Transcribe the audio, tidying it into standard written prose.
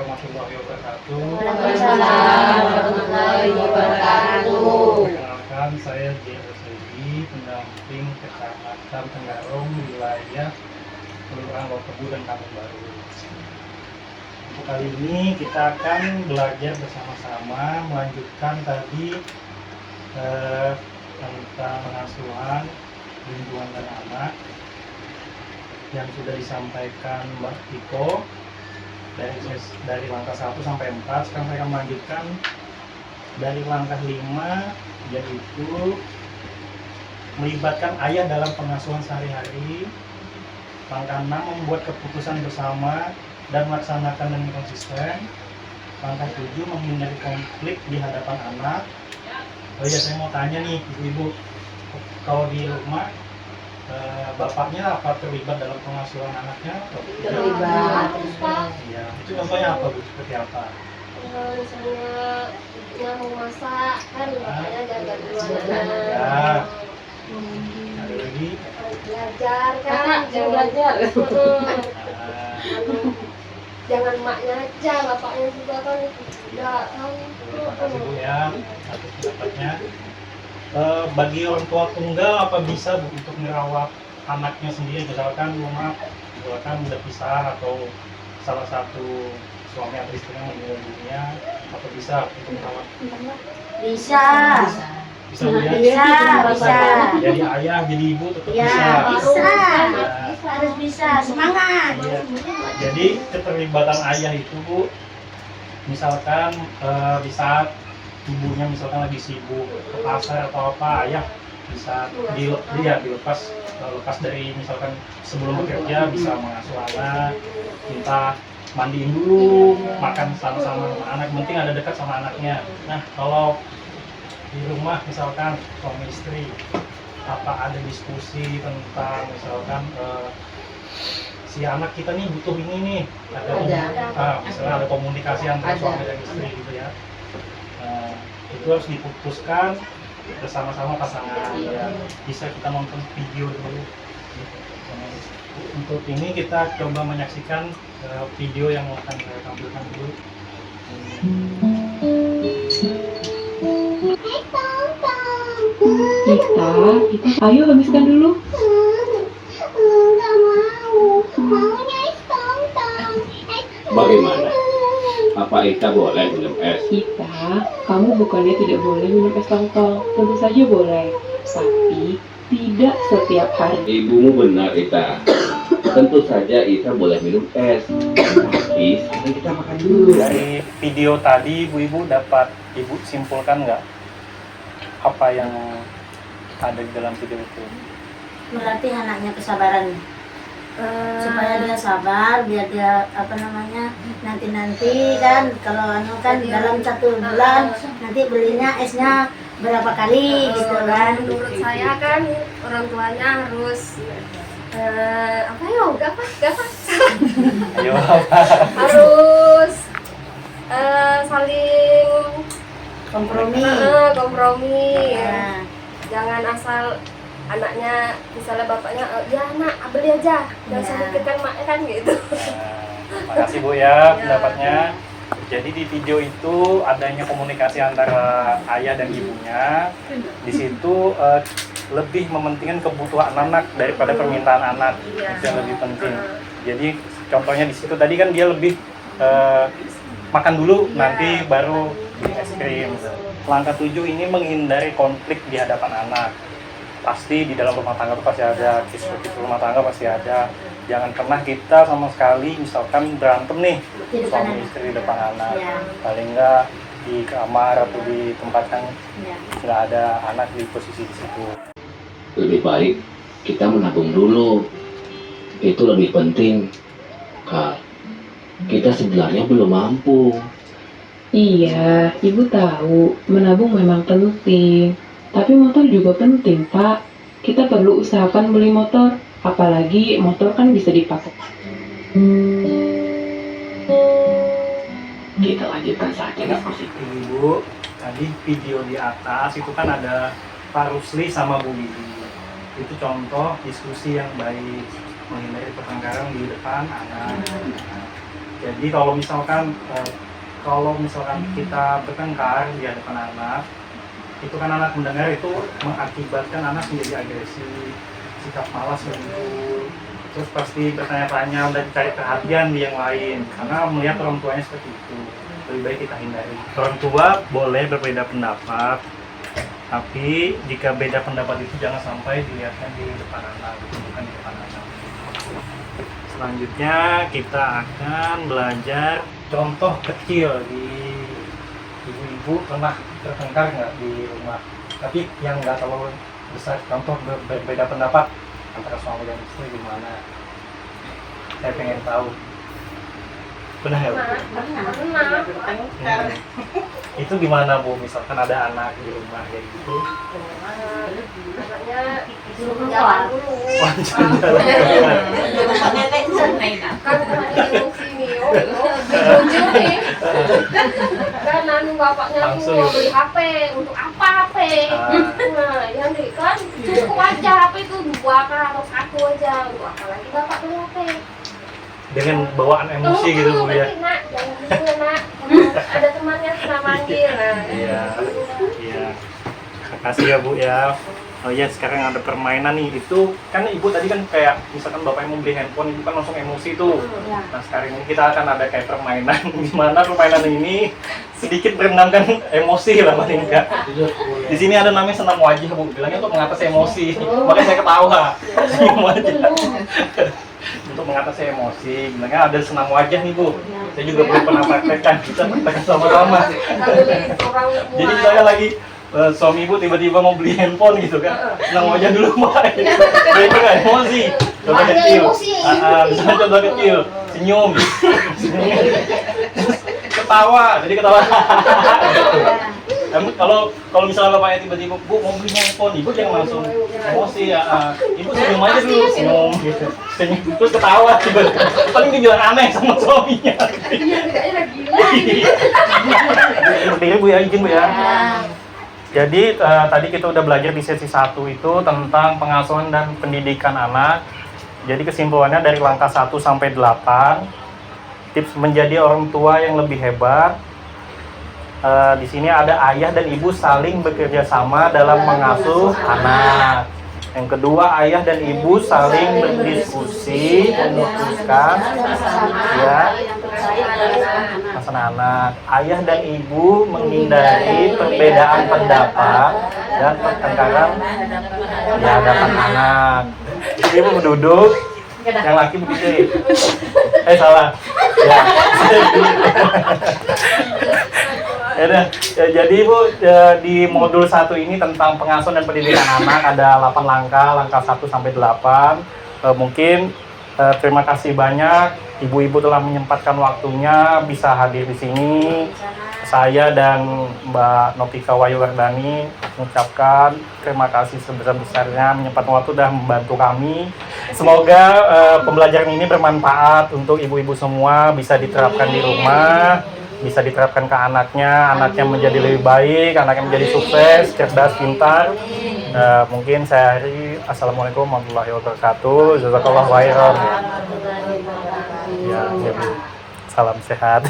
warahmatullahi wabarakatuh. Waalaikumsalam warahmatullahi wabarakatuh. Perkenalkan, saya J.O.S.I. pendamping Kecamatan Tenggarong, wilayah Kelurahan Lokebu dan Kampung Baru. Untuk kali ini kita akan belajar bersama-sama melanjutkan tadi tentang pengasuhan, lingkungan dan anak yang sudah disampaikan Mbak Tiko dari langkah 1 sampai 4. Sekarang saya akan melanjutkan dari langkah 5, yaitu melibatkan ayah dalam pengasuhan sehari-hari. Langkah 6, membuat keputusan bersama dan melaksanakan dengan konsisten. Langkah 7, menghindari konflik di hadapan anak. Oh iya, saya mau tanya nih ibu-ibu, kalau di rumah bapaknya apa terlibat dalam pengasuhan anaknya? Terlibat. Iya, itu contohnya apa Bu? Seperti apa? Misalnya ibunya mau masak kan bapaknya jaga duluan anak. Ya. Ada lagi? Belajar kan, Jangan belajar. Nah, jangan emaknya aja, bapaknya juga kan tidak kan. terima kasih Bu ya atas pendapatnya. Bagi orang tua tunggal apa bisa Bu untuk merawat anaknya sendiri, misalkan misalkan udah pisah atau salah satu suami atau istrinya meninggal dunia, apa bisa untuk merawat? Bisa. Bisa Bu ya? Bisa. Jadi ayah, jadi ibu tetap Ya, bisa. bisa. Ya. Harus bisa. Semangat. Iya. Jadi keterlibatan ayah itu Bu, misalkan di saat ibunya misalkan lagi sibuk ke pasar atau apa, ayah bisa lepas dari misalkan sebelum bekerja bisa mengasuh anak, minta mandiin dulu, makan sama-sama sama anak, penting ada dekat sama anaknya. Nah kalau di rumah misalkan suami istri, apa ada diskusi tentang misalkan si anak kita nih butuh ini nih, misalnya ada komunikasi antara suami dan istri gitu ya. Itu harus diputuskan bersama-sama pasangan ya. Bisa kita nonton video dulu. Untuk ini kita coba menyaksikan video yang akan saya tampilkan dulu. Kita, ayo habiskan dulu. Enggak maunya es tong-tong. Bagaimana? Apa Ita boleh minum es? Kita, kamu bukannya tidak boleh minum es tongtol, tentu saja boleh, tapi tidak setiap hari. Ibumu benar Ita. Tentu saja Ita boleh minum es. Tapi sekarang kita makan dulu. Dari video tadi ibu-ibu dapat ibu simpulkan nggak apa yang ada di dalam video itu? Melatih anaknya kesabaran. Supaya dia sabar, biar dia nanti kan kalau dalam 1 bulan nanti belinya esnya berapa kali gitu kan. Menurut saya kan orang tuanya harus Ayo apa? harus saling Kompromi. kompromi. Nah, Jangan asal anaknya misalnya bapaknya ya nak beli aja, jangan Ya. mikirkan maknya kan gitu. Makasih Bu ya pendapatnya. Jadi di video itu adanya komunikasi antara ayah dan ibunya. Di situ lebih mementingkan kebutuhan anak daripada permintaan anak. Iya. Itu yang lebih penting. Jadi contohnya di situ tadi kan dia lebih makan dulu, nanti baru beli es krim. Langkah 7 ini menghindari konflik di hadapan anak. Pasti di dalam rumah tangga itu pasti ada, kisru-kisru rumah tangga pasti ada. Jangan pernah kita sama sekali misalkan berantem nih di depan suami anak. istri depan anak. Ya. Paling enggak di kamar atau di tempat yang Ya. nggak ada anak di posisi di situ. Lebih baik kita menabung dulu. Itu lebih penting. Kak, kita sebenarnya belum mampu. Iya, ibu tahu, menabung memang penting. Tapi motor juga penting, Pak. Kita perlu usahakan beli motor, apalagi motor kan bisa dipakai. Kita lanjutkan saja diskusi. Ibu, tadi video di atas itu kan ada Pak Rusli sama Bu Widi. Itu contoh diskusi yang baik, menghindari pertengkaran di depan anak. Jadi kalau misalkan kita bertengkar di hadapan anak, itu kan anak mendengar itu mengakibatkan anak menjadi agresif, sikap malas muncul, terus pasti bertanya-tanya dan cari perhatian di yang lain karena melihat orang tuanya seperti itu. Lebih baik kita hindari. Orang tua boleh berbeda pendapat, tapi jika beda pendapat itu jangan sampai dilihatkan di depan anak, bukan di depan anak. Selanjutnya kita akan belajar contoh kecil di ibu-ibu pernah bertengkar nggak di rumah, tapi yang nggak terlalu besar, contoh berbeda pendapat antara suami dan istri gimana? Saya pengen tahu. Pernah ya Bu? Pernah. Itu gimana Bu? Misalkan ada anak di rumah kayak gitu. Anaknya suruh jalan dulu. Wah, jalan-jalan. Kan anaknya emosi nih, dikunci nih. Kan anu bapaknya Langsung. mau beli HP, untuk apa HP? Nah, yang di kan cukup aja HP itu 2 atau 1 aja, apalagi bapak beli HP. Dengan bawaan emosi gitu Bu ya. Tapi, Nak, jangan gitu Nak. Ada temannya pernah manggil. Nah, Iya, iya. Makasih ya Bu ya. Oh iya, sekarang ada permainan nih. Itu kan Ibu tadi kan kayak misalkan Bapak mau beli handphone, Ibu kan langsung emosi tuh. Ya. Nah sekarang ini kita akan ada kayak permainan di mana permainan ini sedikit merendamkan emosi lah paling enggak. Di sini ada namanya senam wajah Bu, bilangnya untuk mengatasi emosi. Makanya saya ketawa. Senam wajah. Untuk mengatasi emosi, bilangnya ada senam wajah nih Bu. Saya juga belum pernah praktekkan, kita praktekkan sama-sama. Jadi saya lagi suami Ibu tiba-tiba mau beli handphone gitu kan, senang wajah dulu Pak. Itu kan emosi. Contoh Ada kecil. emosi. Misalnya contoh kecil, senyum. Ketawa, jadi ketawa. Kalau misalnya bapaknya tiba-tiba Bu mau beli handphone, Ibu jangan langsung emosi ya. Ibu senyum aja dulu, senyum gitu. Senyum terus ketawa tiba. Paling dia bilang aneh sama suaminya. Berdiri Bu ya, izin Bu ya. Jadi tadi kita udah belajar di sesi 1 itu tentang pengasuhan dan pendidikan anak. Jadi kesimpulannya dari langkah 1 sampai 8, tips menjadi orang tua yang lebih hebat. Di sini ada ayah dan ibu saling bekerja sama dalam mengasuh anak. Yang kedua, ayah dan ibu saling berdiskusi memutuskan ya masalah anak. Ayah dan ibu menghindari perbedaan pendapat dan pertengkaran di hadapan anak. Ibu duduk, yang laki berdiri. Salah. Ya. Jadi Bu, di modul 1 ini tentang pengasuhan dan pendidikan anak ada 8 langkah 1 sampai 8. Mungkin terima kasih banyak ibu-ibu telah menyempatkan waktunya bisa hadir di sini. Saya dan Mbak Nopika Wayuwardani mengucapkan terima kasih sebesar-besarnya menyempatkan waktu dan membantu kami. Semoga pembelajaran ini bermanfaat untuk ibu-ibu semua, bisa diterapkan di rumah, bisa diterapkan ke anaknya menjadi lebih baik, anaknya menjadi sukses, cerdas, pintar. Mungkin saya akhiri. Assalamualaikum warahmatullahi wabarakatuh. Jazakallahu khairan. Ya, Bu. Salam sehat.